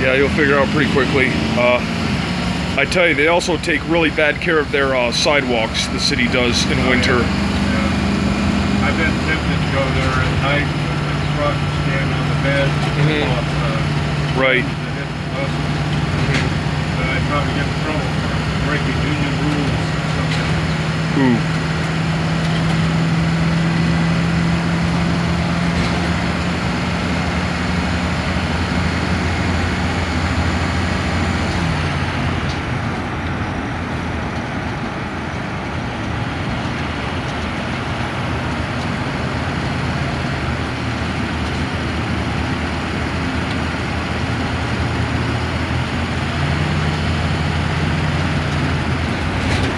Yeah, you'll figure it out pretty quickly. I tell you, they also take really bad care of their sidewalks, the city does in winter. Yeah. I've been tempted to go there at night with the truck, stand on the bed, off, right. To hit the buses. But I'd probably get in trouble for breaking union rules or something. Ooh.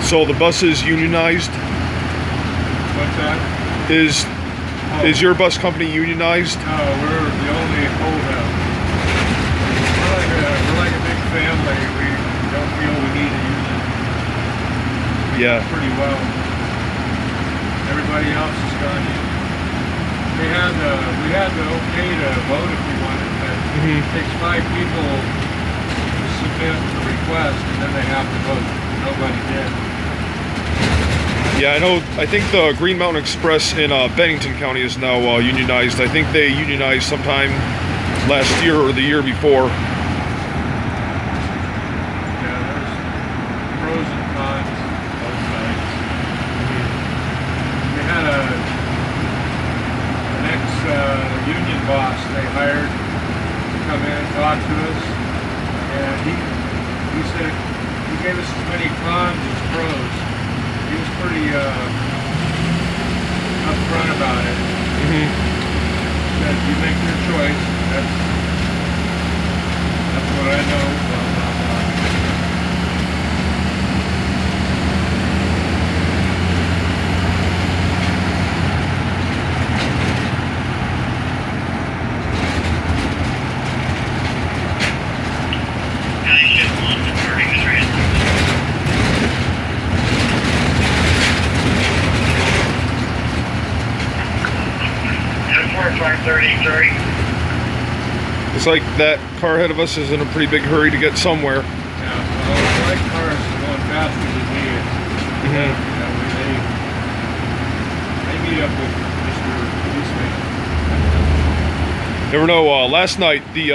So the bus is unionized? What's that? Is your bus company unionized? No, we're the only holdout. We're like a big family. We don't feel we need a union. We do pretty well. Everybody else has gone union. We had the okay to vote if we wanted, but it takes 5 people to submit the request and then they have to vote. Nobody did. Yeah, I think the Green Mountain Express in Bennington County is now unionized. I think they unionized sometime last year or the year before. Yeah, there's pros and cons both sides. We had an ex-union boss they hired to come in and talk to us, and he said he gave us as many cons as pros. He was pretty upfront about it. Said, you make your choice. That's what I know. Blah, blah, blah. 33. It's like that car ahead of us is in a pretty big hurry to get somewhere. Yeah, well, like cars are going faster than we is. You know, they meet up with Mr. Policeman. Never know, last night the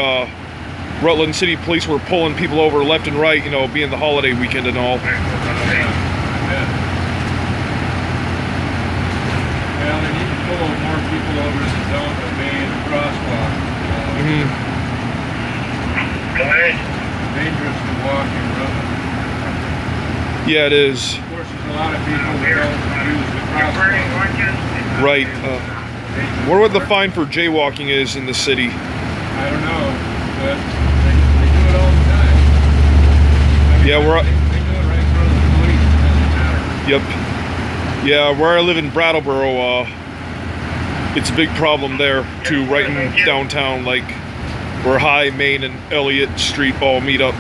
Rutland City Police were pulling people over left and right, you know, being the holiday weekend and all. Well, they need to pull more people over that don't obey the crosswalk. Go ahead. Dangerous to walk in Rutland. Yeah, it is. Of course, there's a lot of people that don't use the crosswalk. Right. Wonder what the fine for jaywalking is in the city. I don't know, but they do it all the time. I mean, Yeah, they do it right in front of the police. It doesn't matter. Yep. Yeah, where I live in Brattleboro, it's a big problem there too, right in downtown, like where High, Main, and Elliott Street all meet up.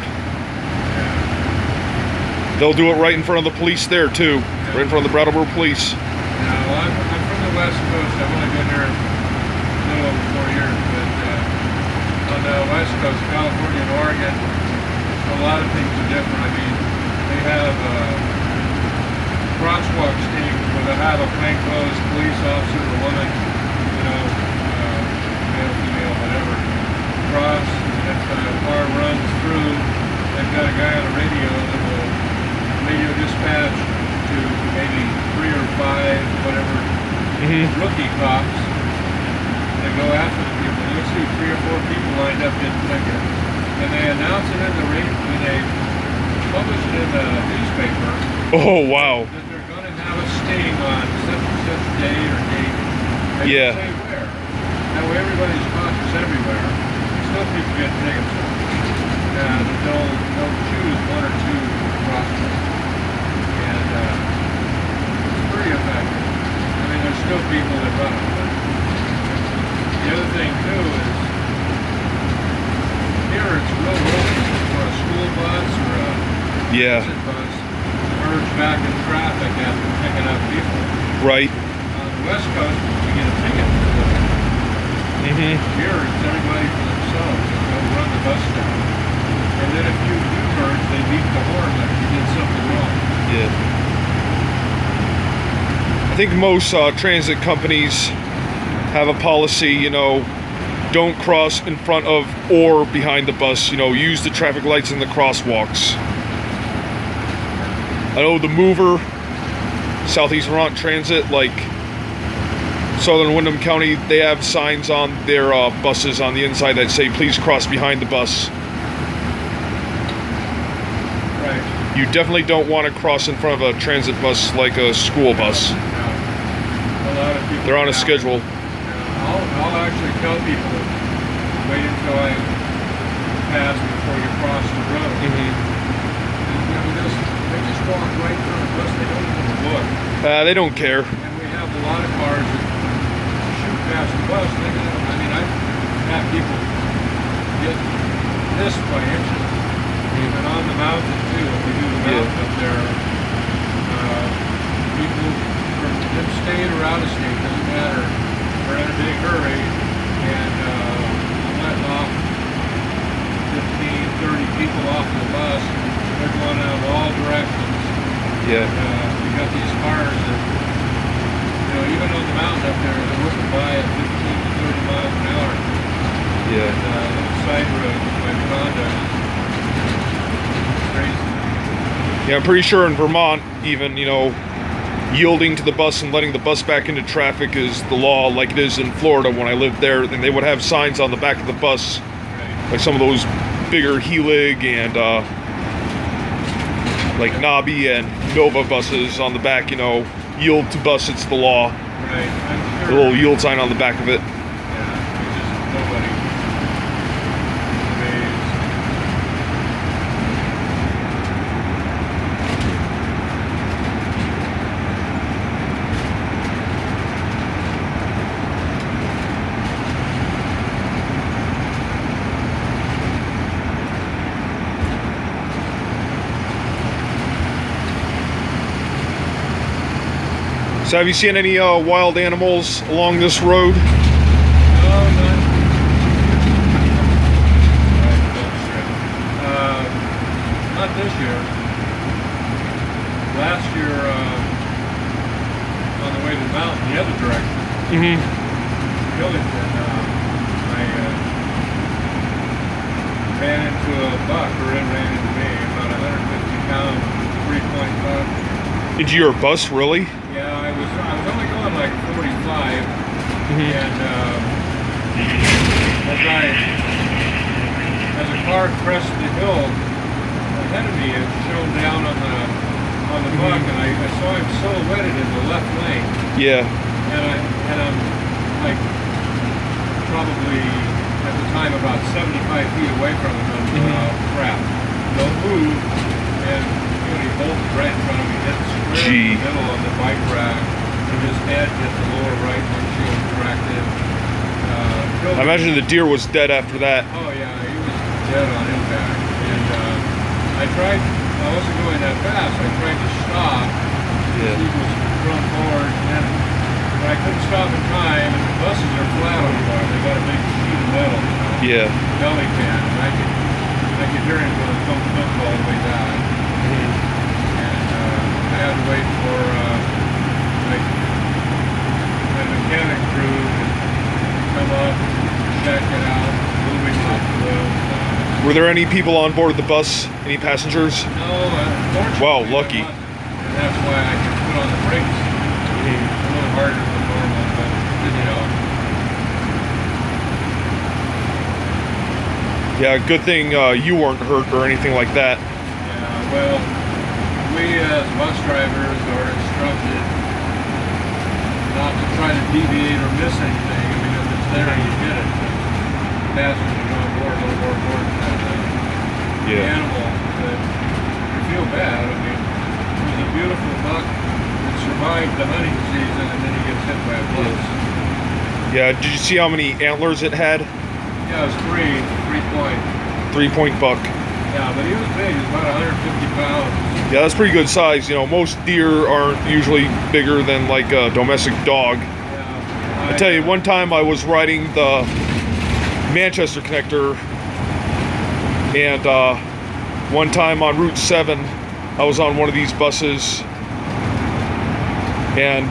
They'll do it right in front of the police there too, right in front of the Brattleboro Police. Yeah, well, I'm from the West Coast. I've only been here a little over 4 years, but on the West Coast, California and Oregon, a lot of things are different. I mean, they have crosswalk stations where they have a plainclothes police officer or woman, you know, male, female, whatever, cross, and if a car runs through, they've got a guy on the radio that will radio dispatch to maybe 3 or 5, whatever, rookie cops. They go after the people. You'll see 3 or 4 people lined up getting tickets. And they announce it in the radio, when they publish it in the newspaper. Oh, wow. That they're going to have a sting on such and such day or date. They don't say where. That way everybody's cautious everywhere. Still people get tickets. And they'll choose 1 or 2 crosswalks. And it's pretty effective. I mean, there's still people that run it. But the other thing too is here it's real risky for a school bus or a transit bus to merge back in traffic after picking up people. Right. On the West Coast, you get a ticket for that. Here it's everybody for themselves. They'll run the bus down. think most transit companies have a policy, you know, don't cross in front of or behind the bus, you know, use the traffic lights and the crosswalks. I know the Mover, Southeast Vermont Transit, like Southern Windham County, they have signs on their buses on the inside that say, please cross behind the bus. Right. You definitely don't want to cross in front of a transit bus like a school bus. No. A lot of people. They're on a schedule. I'll actually tell people, wait until I pass before you cross the road. Mm-hmm. They just walk right through the bus. They don't even look. They don't care. And we have a lot of cars that shoot past the bus. I mean, I've had people get missed by inches. Even on the mountain too, when we do the mountain up there, people from in-state or out of state, doesn't matter, are in a big hurry, and letting off 15, 30 people off the bus. They're going out all directions. Yeah. You got these cars that, you know, even on the mountain up there, they're whipping by at 15 to 30 miles an hour. Yeah. And little side roads by the condos. Yeah, I'm pretty sure in Vermont, even, you know, yielding to the bus and letting the bus back into traffic is the law, like it is in Florida when I lived there. And they would have signs on the back of the bus, like some of those bigger Helig and like Nobby and Nova buses on the back, you know, yield to bus, it's the law. Right, I'm A sure. little yield sign on the back of it. Yeah, it's just nobody. So have you seen any wild animals along this road? No, none. Not this year. Last year, on the way to the mountain, the other direction, Mm-hmm. Killington, I ran into a buck, or it ran into me, about 150 pounds, 3-point buck. Into your bus, really? Yeah, I was only going like 45, Mm-hmm. and as the car crested the hill ahead of me, it shone down on the buck, and I saw him silhouetted in the left lane, Yeah. and I'm like probably at the time about 75 feet away from him, and crap, don't move, and he bolted right in front of me, hit square in the middle of the bike rack, and his head hit the lower right windshield, cracked it. I imagine the deer was dead after that. Oh yeah, he was dead on impact. And I wasn't going that fast. I tried to stop. Yeah. He was run forward, but I couldn't stop in time. And the buses are flat on the bar. They got a big sheet of metal, you know, Yeah. belly pan, and I could hear him going thump thump all the way down. And I had to wait for the mechanic crew to come up, check it out, moving off the road. Were there any people on board the bus? Any passengers? No, unfortunately. Wow, lucky. there wasn't. And that's why I could put on the brakes. A little harder than normal, but you know. Yeah, good thing you weren't hurt or anything like that. Yeah, well, we as bus drivers are instructed not to try to deviate or miss anything. I mean, if it's there, you get it. Passengers on board a little more important than the animal. But you feel bad. I mean, it was a beautiful buck that survived the hunting season, and then he gets hit by a bus. Yeah, did you see how many antlers it had? Yeah, it was 3-point. 3-point buck. Yeah, but he was big. He was about 150 pounds. Yeah, that's pretty good size. You know, most deer aren't usually bigger than like a domestic dog. Yeah, I tell you, one time I was riding the Manchester Connector, and one time on Route 7, I was on one of these buses, and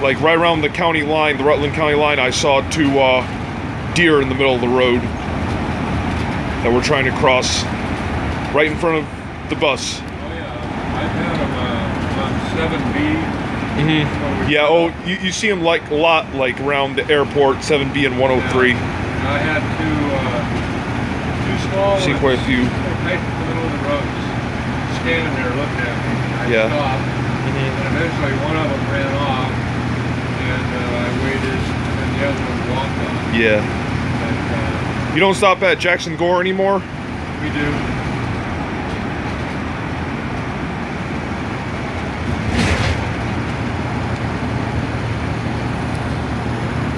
like right around the county line, the Rutland County line, I saw 2 deer in the middle of the road that were trying to cross right in front of the bus. Oh yeah, I've had them on 7B. Yeah, you see them like a lot, like around the airport, 7B and 103. Yeah. I had two small See ones quite a few. right in the middle of the road, just standing there looking at me. I stopped, and eventually one of them ran off, and I waited, and then the other one walked off. Yeah. But, You don't stop at Jackson Gore anymore? we do.